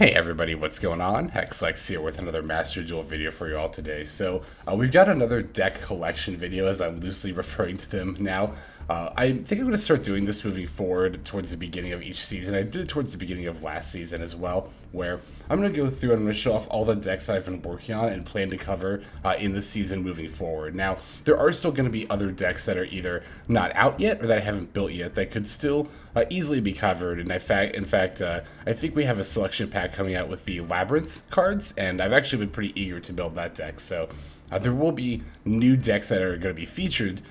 Hey everybody, what's going on? Hexlex here with another Master Duel video for you all today. So we've got another deck collection video, as I'm loosely referring to them now. I think I'm going to start doing this moving forward towards the beginning of each season. I did it towards the beginning of last season as well, where I'm going to go through and I'm going to show off all the decks that I've been working on and plan to cover in the season moving forward. Now, there are still going to be other decks that are either not out yet or that I haven't built yet that could still easily be covered. And in fact, I think we have a selection pack coming out with the Labyrinth cards, and I've actually been pretty eager to build that deck. So there will be new decks that are going to be featured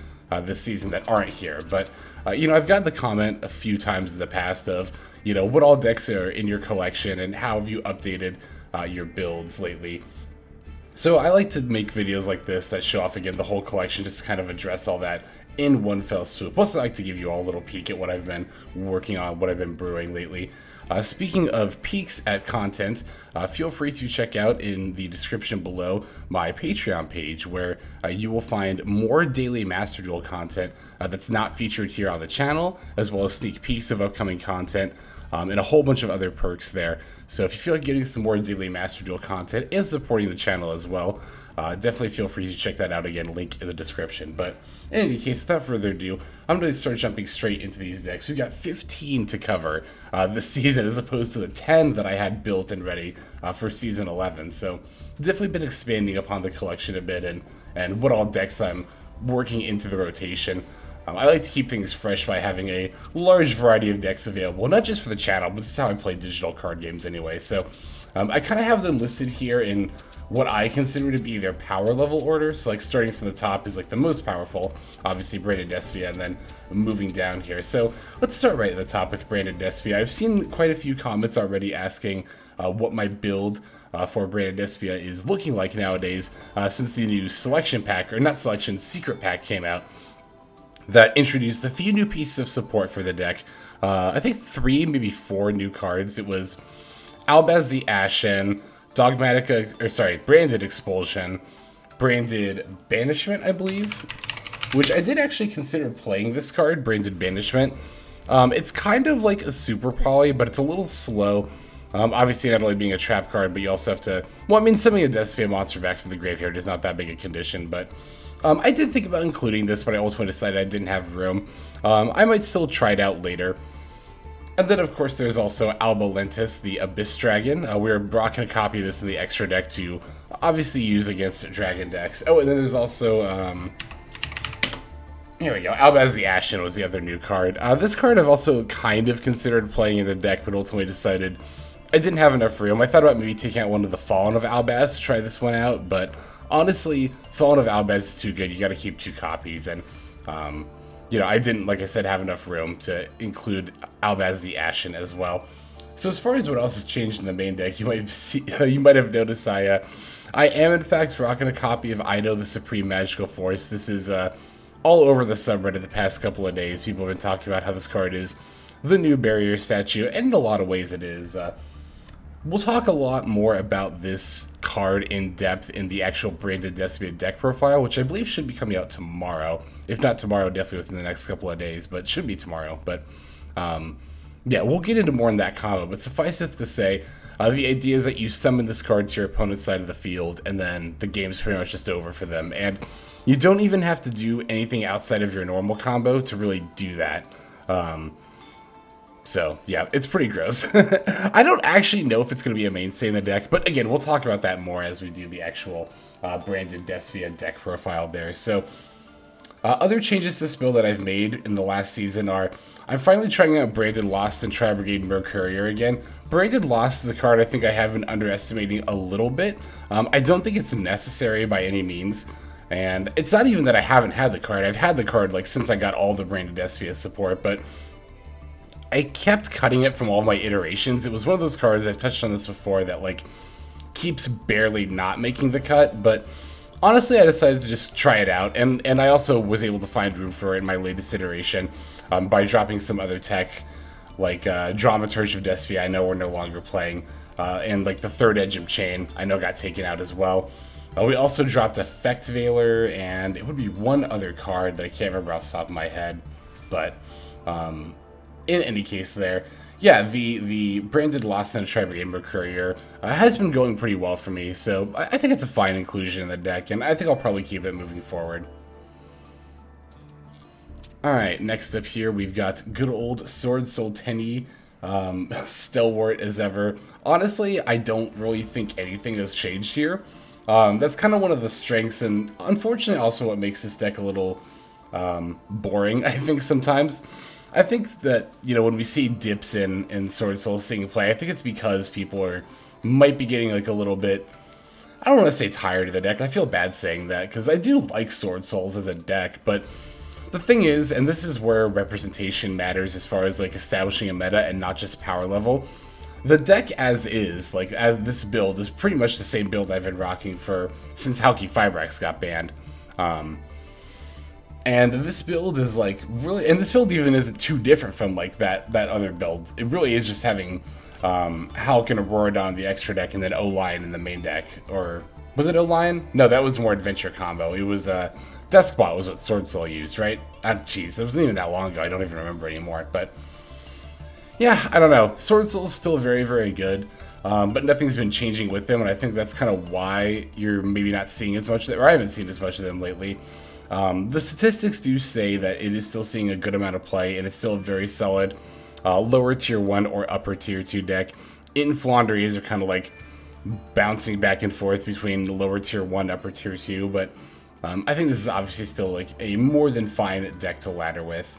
this season that aren't here. But, I've gotten the comment a few times in the past of, what all decks are in your collection and how have you updated your builds lately. So I like to make videos like this that show off, again, the whole collection, just to kind of address all that in one fell swoop. Plus, I like to give you all a little peek at what I've been working on, what I've been brewing lately. Speaking of peeks at content, feel free to check out in the description below my Patreon page, where you will find more daily Master Duel content that's not featured here on the channel, as well as sneak peeks of upcoming content, and a whole bunch of other perks there. So if you feel like getting some more daily Master Duel content and supporting the channel as well, definitely feel free to check that out. Again, link in the description. But in any case, without further ado, I'm going to start jumping straight into these decks. We've got 15 to cover this season, as opposed to the 10 that I had built and ready for season 11. So definitely been expanding upon the collection a bit and what all decks I'm working into the rotation. I like to keep things fresh by having a large variety of decks available, not just for the channel, but this is how I play digital card games anyway. So I kind of have them listed here in what I consider to be their power level order. So like starting from the top is like the most powerful, obviously Branded Despia, and then moving down here. So let's start right at the top with Branded Despia. I've seen quite a few comments already asking what my build for Branded Despia is looking like nowadays since the new selection pack, or not selection, secret pack came out that introduced a few new pieces of support for the deck. I think 3, maybe 4 new cards. It was Albaz the Ashen, Branded Expulsion, Branded Banishment, I believe, which I did actually consider playing this card, Branded Banishment. It's kind of like a super poly, but it's a little slow. Obviously, not only being a trap card, but you also have to, summoning a Despia monster back from the graveyard is not that big a condition, but I did think about including this, but I ultimately decided I didn't have room. I might still try it out later. And then, of course, there's also Alba Lentis, the Abyss Dragon. We're rocking a copy of this in the extra deck to obviously use against dragon decks. Oh, and then there's also, here we go, Albaz the Ashen was the other new card. This card I've also kind of considered playing in the deck, but ultimately decided I didn't have enough room. I thought about maybe taking out one of the Fallen of Albaz to try this one out, but honestly, Fallen of Albaz is too good. You got to keep 2 copies, and I didn't, like I said, have enough room to include Albaz the Ashen as well. So as far as what else has changed in the main deck, you might have noticed I am in fact rocking a copy of Ido, the Supreme Magical Force. This is all over the subreddit the past couple of days. People have been talking about how this card is the new barrier statue, and in a lot of ways it is. We'll talk a lot more about this card in depth in the actual Branded Despia deck profile, which I believe should be coming out tomorrow. If not tomorrow, definitely within the next couple of days, but should be tomorrow. But yeah, we'll get into more in that combo. But suffice it to say, the idea is that you summon this card to your opponent's side of the field, and then the game's pretty much just over for them. And you don't even have to do anything outside of your normal combo to really do that. So, yeah, it's pretty gross. I don't actually know if it's going to be a mainstay in the deck, but again, we'll talk about that more as we do the actual Branded Despia deck profile there. So, other changes to this build that I've made in the last season are, I'm finally trying out Branded Lost and Tri-Brigade Mercurier again. Branded Lost is a card I think I have been underestimating a little bit. I don't think it's necessary by any means. And it's not even that I haven't had the card. I've had the card like since I got all the Branded Despia support, but I kept cutting it from all my iterations. It was one of those cards, I've touched on this before, that like keeps barely not making the cut, but honestly I decided to just try it out, and I also was able to find room for it in my latest iteration by dropping some other tech, like Dramaturge of Despia, I know we're no longer playing, and like the Third Edge of Chain, I know got taken out as well. We also dropped Effect Veiler, and it would be one other card that I can't remember off the top of my head, but in any case there, yeah, the branded Lost in a Tri-Brigade Courier has been going pretty well for me, so I think it's a fine inclusion in the deck, and I think I'll probably keep it moving forward. Alright, next up here we've got good old Sword Soul Tenny, stalwart as ever. Honestly, I don't really think anything has changed here. That's kind of one of the strengths, and unfortunately also what makes this deck a little boring, I think, sometimes. I think that, you know, when we see dips in Sword Soul seeing play, I think it's because people might be getting like a little bit, I don't want to say tired of the deck. I feel bad saying that, because I do like Sword Souls as a deck, but the thing is, and this is where representation matters as far as like establishing a meta and not just power level, the deck as is, like as this build, is pretty much the same build I've been rocking since Halki Fibrax got banned. And this build is like really, and this build even isn't too different from like that other build. It really is just having Hulk and Aurora on the extra deck and then O-Lion in the main deck. Or was it O-Lion? No, that was more adventure combo. It was Deskbot was what Sword Soul used, right? Jeez, it wasn't even that long ago. I don't even remember anymore. But yeah, I don't know. Sword Soul is still very, very good. But nothing's been changing with them, and I think that's kind of why you're maybe not seeing as much of them, or I haven't seen as much of them lately. The statistics do say that it is still seeing a good amount of play, and it's still a very solid lower tier 1 or upper tier 2 deck. In Flanders are kind of like bouncing back and forth between the lower tier 1, upper tier 2, but I think this is obviously still like a more than fine deck to ladder with.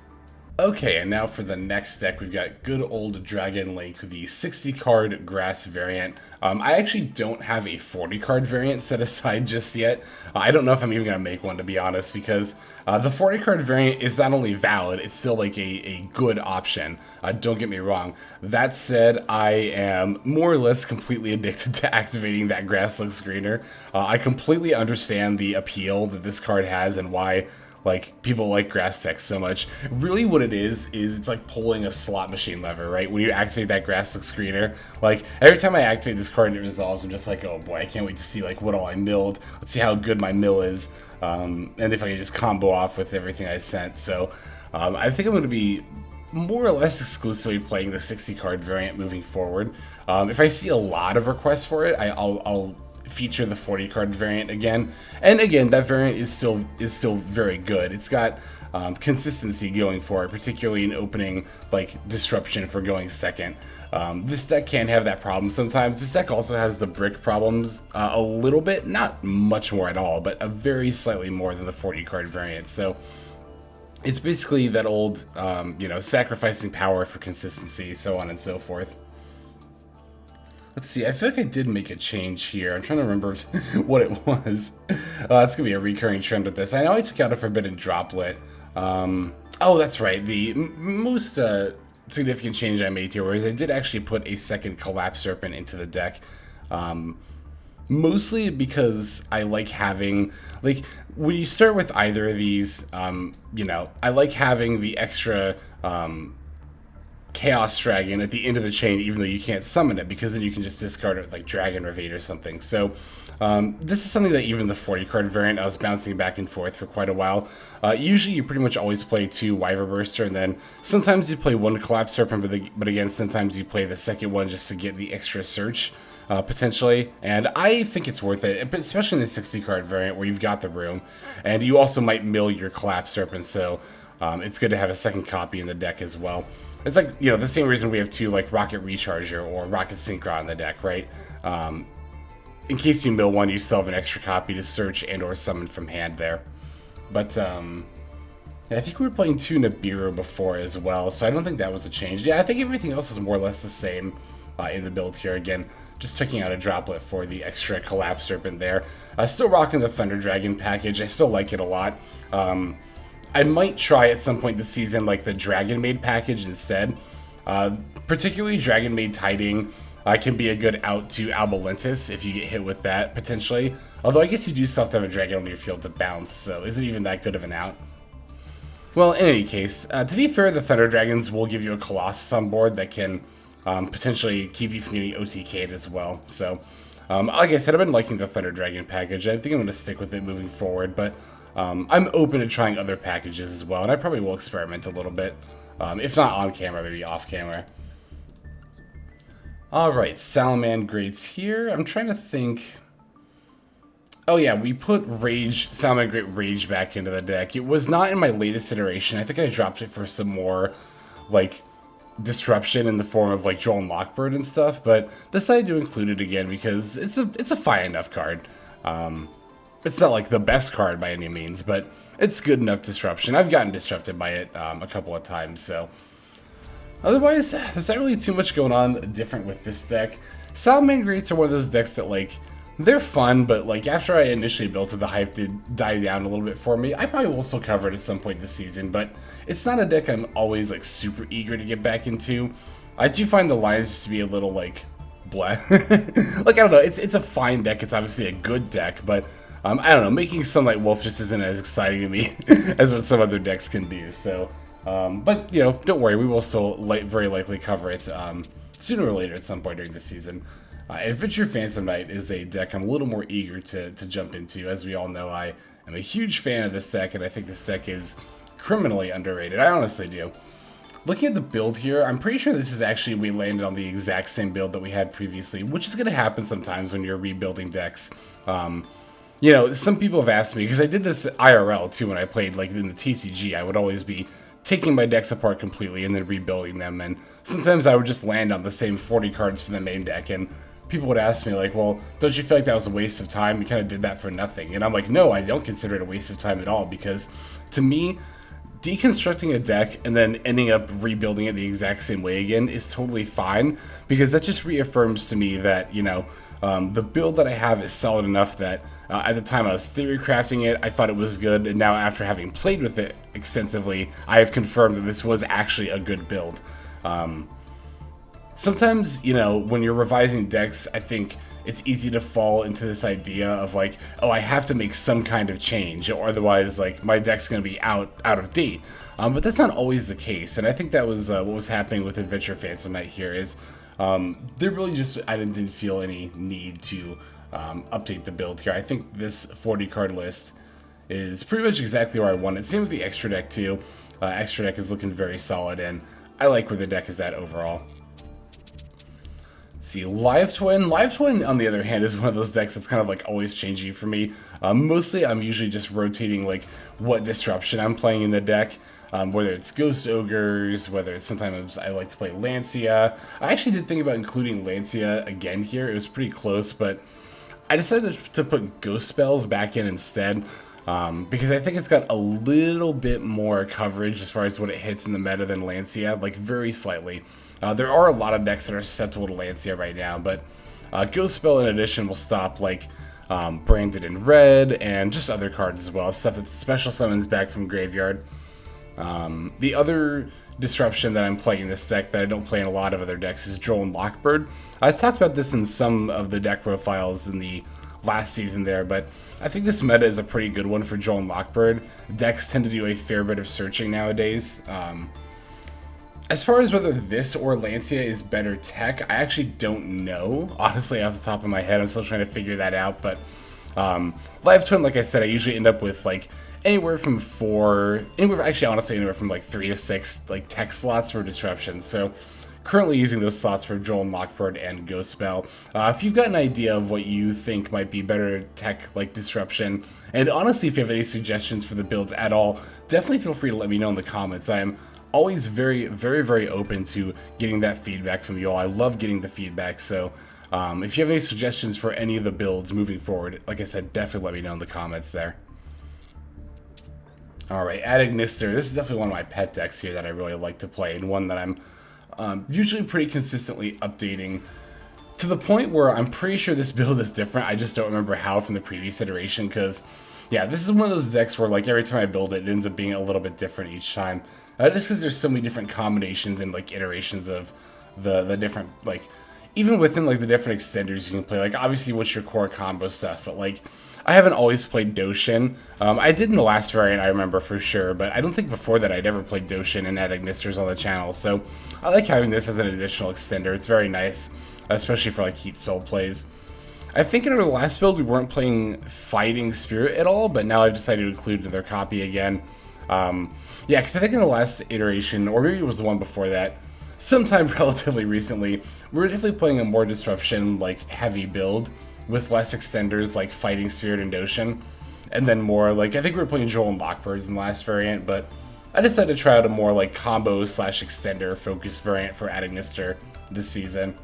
Okay, and now for the next deck, we've got good old Dragon Link, the 60-card Grass variant. I actually don't have a 40-card variant set aside just yet. I don't know if I'm even going to make one, to be honest, because the 40-card variant is not only valid, it's still like a good option. Don't get me wrong. That said, I am more or less completely addicted to activating that Grass Looks Greener. I completely understand the appeal that this card has and why like people like grass decks so much. Really what it is it's like pulling a slot machine lever, right? When you activate that Grass Looks Greener, like every time I activate this card and it resolves, I'm just like, oh boy, I can't wait to see like what all I milled. Let's see how good my mill is, and if I can just combo off with everything I sent. So I think I'm going to be more or less exclusively playing the 60 card variant moving forward. If I see a lot of requests for it, I'll feature the 40 card variant again, and again that variant is still very good. It's got consistency going for it, particularly in opening like disruption for going second. This deck can have that problem sometimes. This deck also has the brick problems a little bit, not much more at all, but a very slightly more than the 40 card variant. So it's basically that old you know, sacrificing power for consistency, so on and so forth. Let's see, I feel like I did make a change here. I'm trying to remember what it was. That's going to be a recurring trend with this. I know I took out a Forbidden Droplet. Oh, that's right. The most significant change I made here was I did actually put a second Collapse Serpent into the deck. Mostly because I like having, like, when you start with either of these, you know, I like having the extra Chaos Dragon at the end of the chain, even though you can't summon it, because then you can just discard it with like Dragon Ravade or something. So this is something that even the 40 card variant, I was bouncing back and forth for quite a while. Usually you pretty much always play 2 Wyver Burster, and then sometimes you play 1 Collapse Serpent, but again, sometimes you play the second one just to get the extra search, potentially. And I think it's worth it, especially in the 60 card variant where you've got the room, and you also might mill your Collapse Serpent, so it's good to have a second copy in the deck as well. It's like, you know, the same reason we have 2 like Rocket Recharger or Rocket Synchro in the deck, right? In case you mill one, you still have an extra copy to search and or summon from hand there. But yeah, I think we were playing 2 Nibiru before as well, so I don't think that was a change. Yeah, I think everything else is more or less the same in the build here. Again, just taking out a Droplet for the extra Collapse Serpent there. Still rocking the Thunder Dragon package. I still like it a lot. I might try at some point this season like the Dragon Maid package instead. Particularly Dragon Maid Tiding can be a good out to Albalentus if you get hit with that, potentially. Although I guess you do still have to have a dragon on your field to bounce, so is it even that good of an out? Well, in any case, to be fair, the Thunder Dragons will give you a Colossus on board that can potentially keep you from getting OTK'd as well. So, like I said, I've been liking the Thunder Dragon package. I think I'm going to stick with it moving forward, but I'm open to trying other packages as well, and I probably will experiment a little bit. If not on camera, maybe off camera. Alright, Salamander Greats here. I'm trying to think. Oh yeah, we put Salamander Great Rage back into the deck. It was not in my latest iteration. I think I dropped it for some more, like, disruption in the form of, like, Joel and Lockbird and stuff, but decided to include it again because it's a fine enough card. It's not, like, the best card by any means, but it's good enough disruption. I've gotten disrupted by it a couple of times, so... Otherwise, there's not really too much going on different with this deck. Salamander Greats are one of those decks that, like, they're fun, but, like, after I initially built it, the hype did die down a little bit for me. I probably will still cover it at some point this season, but it's not a deck I'm always, like, super eager to get back into. I do find the lines just to be a little, like, bleh. Like, I don't know, it's a fine deck, it's obviously a good deck, but, I don't know, making Sunlight Wolf just isn't as exciting to me as what some other decks can do, so... but, you know, don't worry, we will still very likely cover it sooner or later at some point during the season. Adventure Phantom Knight is a deck I'm a little more eager to jump into. As we all know, I am a huge fan of this deck, and I think this deck is criminally underrated. I honestly do. Looking at the build here, I'm pretty sure this is actually, we landed on the exact same build that we had previously, which is going to happen sometimes when you're rebuilding decks. You know, some people have asked me, because I did this IRL too when I played, like, in the TCG, I would always be taking my decks apart completely and then rebuilding them, and sometimes I would just land on the same 40 cards for the main deck, and people would ask me, like, well, don't you feel like that was a waste of time? You kind of did that for nothing. And I'm like, no, I don't consider it a waste of time at all, because to me, deconstructing a deck and then ending up rebuilding it the exact same way again is totally fine, because that just reaffirms to me that, you know, the build that I have is solid enough that at the time I was theory crafting it, I thought it was good, and now after having played with it extensively, I have confirmed that this was actually a good build. Sometimes, you know, when you're revising decks, I think it's easy to fall into this idea of, like, oh, I have to make some kind of change, or otherwise, like, my deck's going to be out of date. But that's not always the case, and I think that was what was happening with Adventure Phantom Knight here, is there really just, I didn't feel any need to update the build here. I think this 40 card list is pretty much exactly where I want it. Same with the extra deck too. Extra deck is looking very solid, and I like where the deck is at overall. Let's see, Live Twin. Live Twin, on the other hand, is one of those decks that's kind of like always changing for me. Mostly, I'm usually just rotating like what disruption I'm playing in the deck. Whether it's Ghost Ogres, whether it's sometimes I like to play Lancia. I actually did think about including Lancia again here. It was pretty close, but I decided to put Ghost Spells back in instead, because I think it's got a little bit more coverage as far as what it hits in the meta than Lancia, like very slightly. There are a lot of decks that are susceptible to Lancia right now, but Ghost Spell in addition will stop like Branded in Red and just other cards as well, stuff that special summons back from Graveyard. The other disruption that I'm playing in this deck that I don't play in a lot of other decks is Joel and Lockbird. I talked about this in some of the deck profiles in the last season there, but I think this meta is a pretty good one for Joel and Lockbird. Decks tend to do a fair bit of searching nowadays. As far as whether this or Lancia is better tech, I actually don't know. Honestly, off the top of my head, I'm still trying to figure that out, but Live Twin, like I said, I usually end up with like anywhere from anywhere from like 3 to 6 like tech slots for disruption. So currently using those slots for Joel and Lockbird and Ghost Spell. If you've got an idea of what you think might be better tech like disruption, and honestly if you have any suggestions for the builds at all, definitely feel free to let me know in the comments. I am always very, very, very open to getting that feedback from you all. I love getting the feedback, so if you have any suggestions for any of the builds moving forward, like I said, definitely let me know in the comments there. Alright, Atemancipator. This is definitely one of my pet decks here that I really like to play, and one that I'm usually pretty consistently updating to the point where I'm pretty sure this build is different. I just don't remember how from the previous iteration, because yeah, this is one of those decks where like every time I build it, it ends up being a little bit different each time. Just because there's so many different combinations and like iterations of the different, like even within like the different extenders you can play. Like obviously what's your core combo stuff, but like I haven't always played Doshin. I did in the last variant, I remember for sure, but I don't think before that I'd ever played Doshin and had Ignisters on the channel, so I like having this as an additional extender. It's very nice, especially for like Heat Soul plays. I think in our last build we weren't playing Fighting Spirit at all, but now I've decided to include another copy again. Yeah, because I think in the last iteration, or maybe it was the one before that, sometime relatively recently, we're definitely playing a more disruption, like, heavy build with less extenders like Fighting Spirit and Notion, and then more, like, I think we were playing Joel and Lockbirds in the last variant, but I decided to try out a more, like, combo slash extender focused variant for Ignister this season.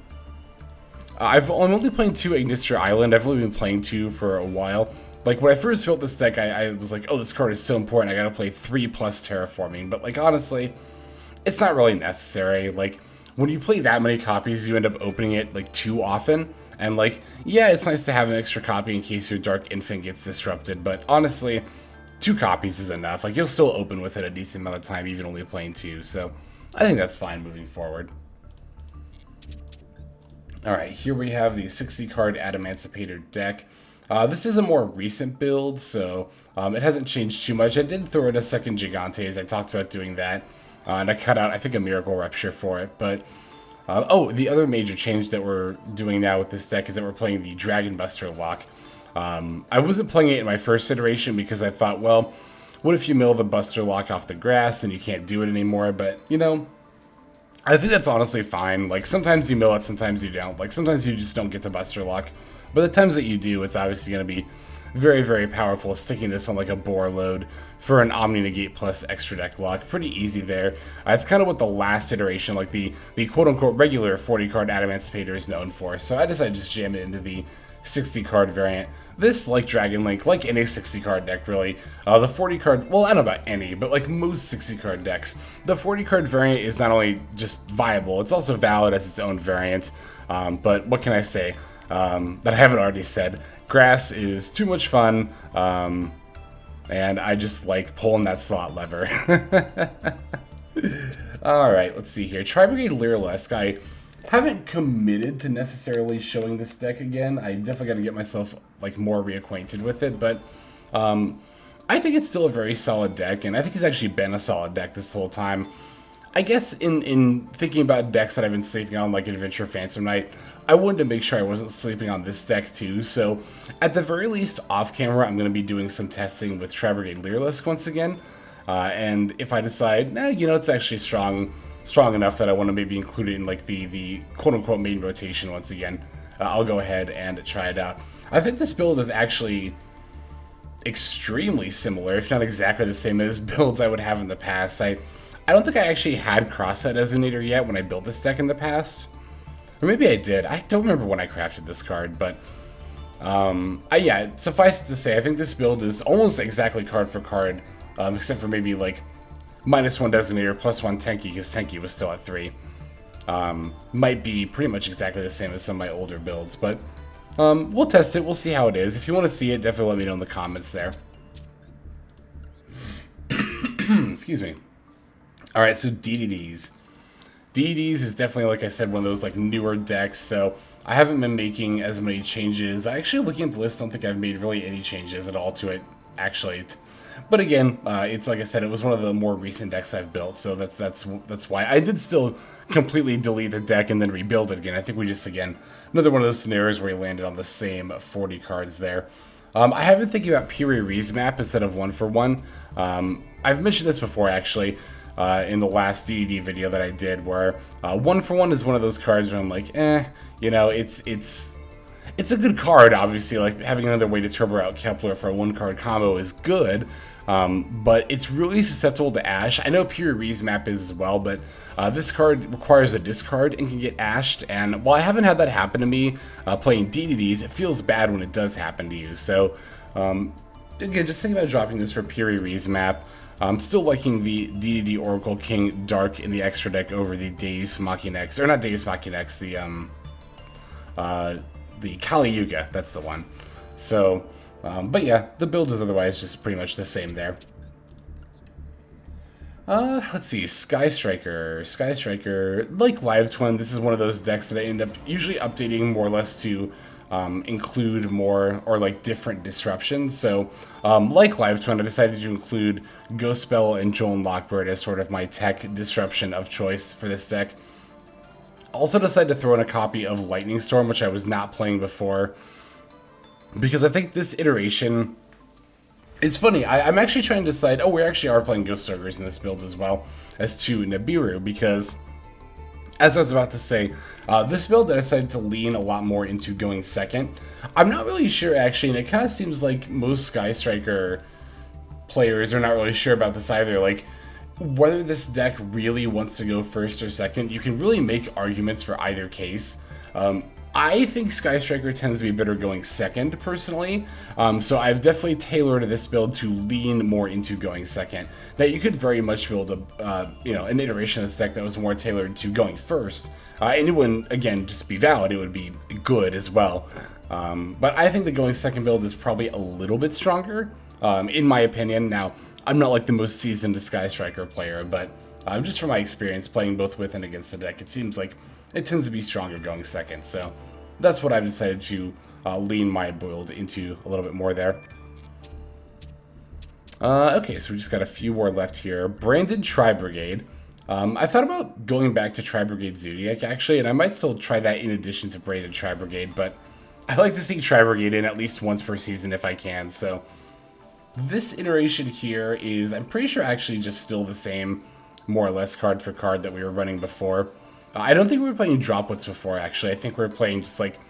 I'm only playing 2 Ignister Island. I've only been playing 2 for a while. Like, when I first built this deck, I was like, oh, this card is so important, I gotta play 3 plus Terraforming. But, like, honestly, it's not really necessary. Like, when you play that many copies, you end up opening it, like, too often. And, like, yeah, it's nice to have an extra copy in case your Dark Infant gets disrupted. But, honestly, 2 copies is enough. Like, you'll still open with it a decent amount of time, even only playing 2. So, I think that's fine moving forward. Alright, here we have the 60-card Atemancipator deck. This is a more recent build, so it hasn't changed too much. I did throw in a second Gigantes. I talked about doing that, and I cut out, I think, a Miracle Rupture for it. But, oh, the other major change that we're doing now with this deck is that we're playing the Dragon Buster lock. I wasn't playing it in my first iteration because I thought, well, what if you mill the Buster lock off the grass and you can't do it anymore? But, you know, I think that's honestly fine. Like, sometimes you mill it, sometimes you don't. Like, sometimes you just don't get to Buster Lock. But the times that you do, it's obviously going to be very, very powerful, sticking this on, like, a Boar load for an Omni Negate plus extra deck lock. Pretty easy there. It's kind of what the last iteration, like the quote-unquote regular 40-card Atemancipator is known for. So I decided to just jam it into the 60-card variant. This, like Dragon Link, like any 60-card deck, really, the 40-card, well, I don't know about any, but like most 60-card decks, the 40-card variant is not only just viable, it's also valid as its own variant. But what can I say that I haven't already said? Grass is too much fun, and I just like pulling that slot lever. Alright, let's see here. Brigade Lyricist. I haven't committed to necessarily showing this deck again. I definitely got to get myself like more reacquainted with it, but I think it's still a very solid deck, and I think it's actually been a solid deck this whole time. I guess in thinking about decks that I've been sleeping on, like Adventure Phantom Knight, I wanted to make sure I wasn't sleeping on this deck too, so at the very least, off camera, I'm going to be doing some testing with Brigade Lyricist once again, and if I decide, nah, you know, it's actually strong enough that I want to maybe include it in like the quote-unquote main rotation once again, I'll go ahead and try it out. I think this build is actually extremely similar, if not exactly the same as builds I would have in the past. I don't think I actually had Crossset Designator yet when I built this deck in the past. Or maybe I did. I don't remember when I crafted this card, but yeah, suffice it to say, I think this build is almost exactly card for card, except for maybe like -1 Designator, +1 Tenki, because Tenki was still at 3. Might be pretty much exactly the same as some of my older builds, but we'll test it, we'll see how it is. If you want to see it, definitely let me know in the comments there. Excuse me. Alright, so DDDs. DDDs is definitely, like I said, one of those like newer decks, so I haven't been making as many changes. Actually, looking at the list, I don't think I've made really any changes at all to it, actually. But again, it's like I said, it was one of the more recent decks I've built, so that's why. I did still completely delete the deck and then rebuild it again. I think we just, again, another one of those scenarios where we landed on the same 40 cards there. I have been thinking about Piri Ree's map instead of 1-for-1. I've mentioned this before, actually, in the last DDD video that I did, where 1-for-1 is one of those cards where I'm like, you know, it's a good card, obviously. Like, having another way to turbo out Kepler for a 1-card combo is good, but it's really susceptible to Ash. I know Piri Ree's map is as well, but this card requires a discard and can get ashed, and while I haven't had that happen to me playing DDDs, it feels bad when it does happen to you. So, again, just thinking about dropping this for Piri Ree's map. I'm still liking the DDD Oracle King Dark in the extra deck over the Deus Machina X, or not Deus Machina X, the Kali Yuga, that's the one. So, but yeah, the build is otherwise just pretty much the same there. Let's see, Sky Striker, like Live Twin, this is one of those decks that I end up usually updating more or less to include more or like different disruptions. So, like Live Twin, I decided to include Ghost Spell and Joel and Lockbird as sort of my tech disruption of choice for this deck. Also decided to throw in a copy of Lightning Storm, which I was not playing before, because I think this iteration, it's funny, I'm actually trying to decide, oh, we actually are playing Ghost Ogres in this build as well, as to Nibiru, because as I was about to say, this build I decided to lean a lot more into going second. I'm not really sure actually, and it kind of seems like most Sky Striker players are not really sure about this either. Like, whether this deck really wants to go first or second, you can really make arguments for either case. I think Sky Striker tends to be better going second, personally, so I've definitely tailored this build to lean more into going second. Now, you could very much build a, an iteration of this deck that was more tailored to going first, and it wouldn't, again, just be valid, it would be good as well. But I think the going second build is probably a little bit stronger, in my opinion. Now, I'm not like the most seasoned Sky Striker player, but just from my experience playing both with and against the deck, it seems like it tends to be stronger going second, so that's what I've decided to lean my build into a little bit more there. Okay, so we just got a few more left here. Branded Tri-Brigade. I thought about going back to Tri-Brigade Zodiac, actually, and I might still try that in addition to Branded Tri-Brigade, but I like to see Tri-Brigade in at least once per season if I can, so this iteration here is, I'm pretty sure, actually just still the same, more or less, card for card that we were running before. I don't think we were playing Droplets before, actually. I think we were playing just like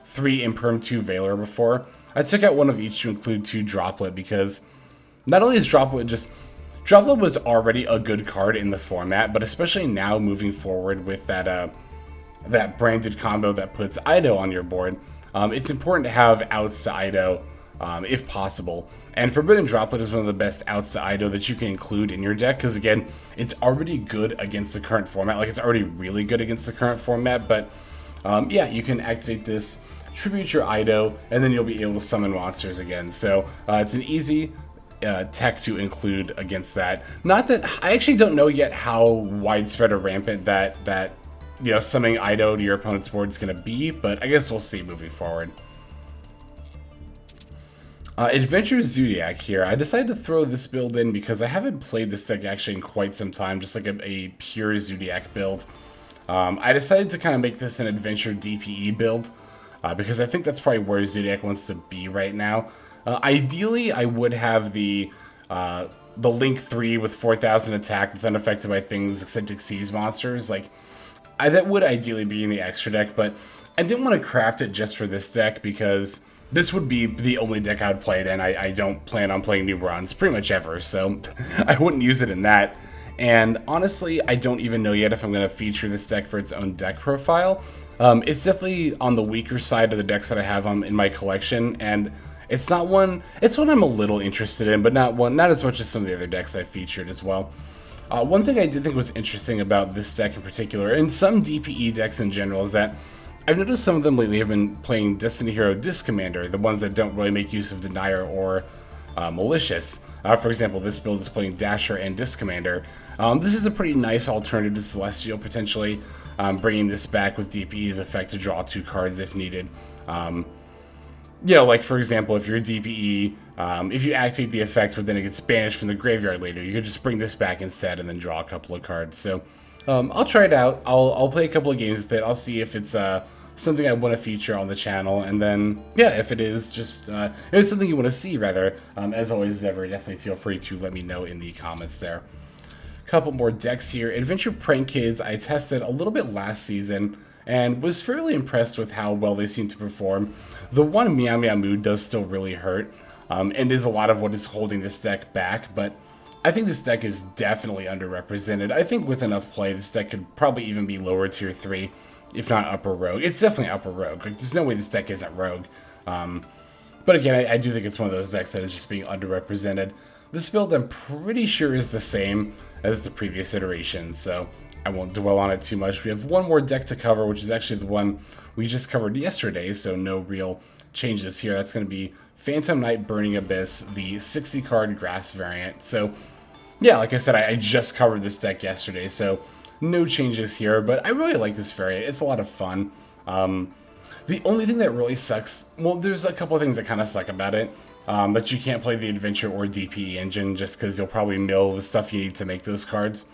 3 Imperm, 2 Valor before. I took out one of each to include 2 Droplet because not only is Droplet was already a good card in the format, but especially now moving forward with that that branded combo that puts Ido on your board, it's important to have outs to Ido if possible. And Forbidden Droplet is one of the best outs to Ido that you can include in your deck, because again, it's already good against the current format. Like, it's already really good against the current format, but yeah, you can activate this, tribute your Ido, and then you'll be able to summon monsters again. So it's an easy tech to include against that. Not that, I actually don't know yet how widespread or rampant that summoning Ido to your opponent's board is going to be, but I guess we'll see moving forward. Adventure Zodiac here. I decided to throw this build in because I haven't played this deck actually in quite some time, just like a pure Zodiac build. I decided to kind of make this an Adventure DPE build because I think that's probably where Zodiac wants to be right now. Ideally, I would have the Link 3 with 4,000 attack that's unaffected by things except Xyz monsters. Like, that would ideally be in the extra deck, but I didn't want to craft it just for this deck because this would be the only deck I would play it in. I don't plan on playing New Bronze pretty much ever, so I wouldn't use it in that. And honestly, I don't even know yet if I'm going to feature this deck for its own deck profile. It's definitely on the weaker side of the decks that I have in my collection, and it's one I'm a little interested in, but not as much as some of the other decks I featured as well. One thing I did think was interesting about this deck in particular, and some DPE decks in general, is that I've noticed some of them lately have been playing Destiny Hero Disc Commander, the ones that don't really make use of Denier or Malicious. For example, this build is playing Dasher and Disc Commander. This is a pretty nice alternative to Celestial, potentially, bringing this back with DPE's effect to draw 2 cards if needed. Like, for example, if you're a DPE, if you activate the effect but then it gets banished from the graveyard later, you could just bring this back instead and then draw a couple of cards. So I'll try it out. I'll play a couple of games with it. I'll see if it's something I want to feature on the channel, and then yeah, if it is, just if it's something you want to see, rather. As always, ever, definitely feel free to let me know in the comments there. Couple more decks here. Adventure Prank Kids I tested a little bit last season and was fairly impressed with how well they seem to perform. The one Meow Meow Mood does still really hurt, and is a lot of what is holding this deck back, but I think this deck is definitely underrepresented. I think with enough play, this deck could probably even be lower tier 3, if not upper rogue. It's definitely upper rogue. Like, there's no way this deck isn't rogue. But again, I do think it's one of those decks that is just being underrepresented. This build, I'm pretty sure, is the same as the previous iteration, so I won't dwell on it too much. We have one more deck to cover, which is actually the one we just covered yesterday, so no real changes here. That's going to be Phantom Knight Burning Abyss, the 60-card Grass variant. So yeah, like I said, I just covered this deck yesterday, so no changes here, but I really like this variant. It's a lot of fun. The only thing that really sucks, well, there's a couple of things that kind of suck about it, that you can't play the Adventure or DPE engine just because you'll probably mill the stuff you need to make those cards.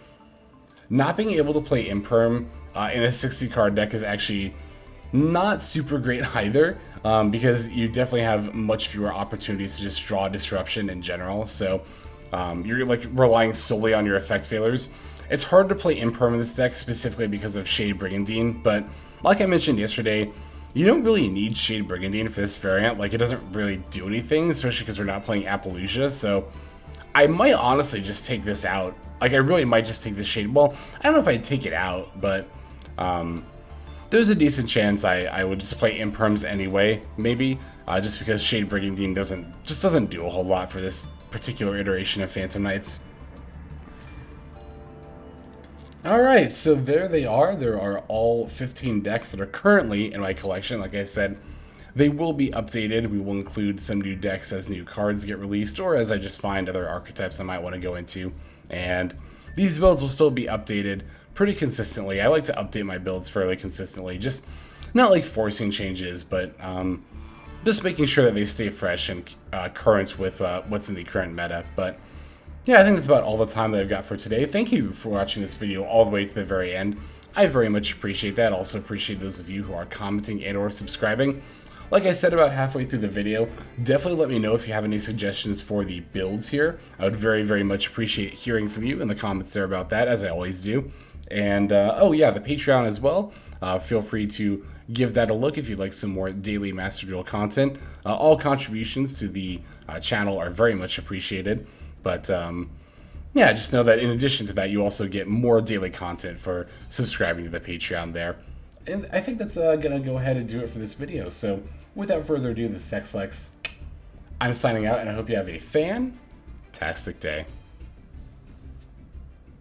Not being able to play Imperm in a 60-card deck is actually not super great either, because you definitely have much fewer opportunities to just draw Disruption in general, so you're like relying solely on your effect failures. It's hard to play Imperm in this deck specifically because of Shade Brigandine, but like I mentioned yesterday, you don't really need Shade Brigandine for this variant. Like, it doesn't really do anything, especially because we're not playing Appaloosa, so I might honestly just take this out. Like, I really might just take this Shade. Well, I don't know if I'd take it out, but there's a decent chance I would just play Imperms anyway, maybe, just because Shade Brigandine doesn't do a whole lot for this particular iteration of Phantom Knights. Alright, so there they are. There are all 15 decks that are currently in my collection. Like I said, they will be updated. We will include some new decks as new cards get released, or as I just find other archetypes I might want to go into. And these builds will still be updated pretty consistently. I like to update my builds fairly consistently. Just not like forcing changes, but just making sure that they stay fresh and current with what's in the current meta. But yeah, I think that's about all the time that I've got for today. Thank you for watching this video all the way to the very end. I very much appreciate that. Also appreciate those of you who are commenting and or subscribing. Like I said about halfway through the video, definitely let me know if you have any suggestions for the builds here. I would very, very much appreciate hearing from you in the comments there about that, as I always do. And, oh yeah, the Patreon as well. Feel free to give that a look if you'd like some more daily Master Duel content. All contributions to the channel are very much appreciated. But, yeah, just know that in addition to that, you also get more daily content for subscribing to the Patreon there. And I think that's going to go ahead and do it for this video. So, without further ado, this is XLex. I'm signing out, and I hope you have a fantastic day.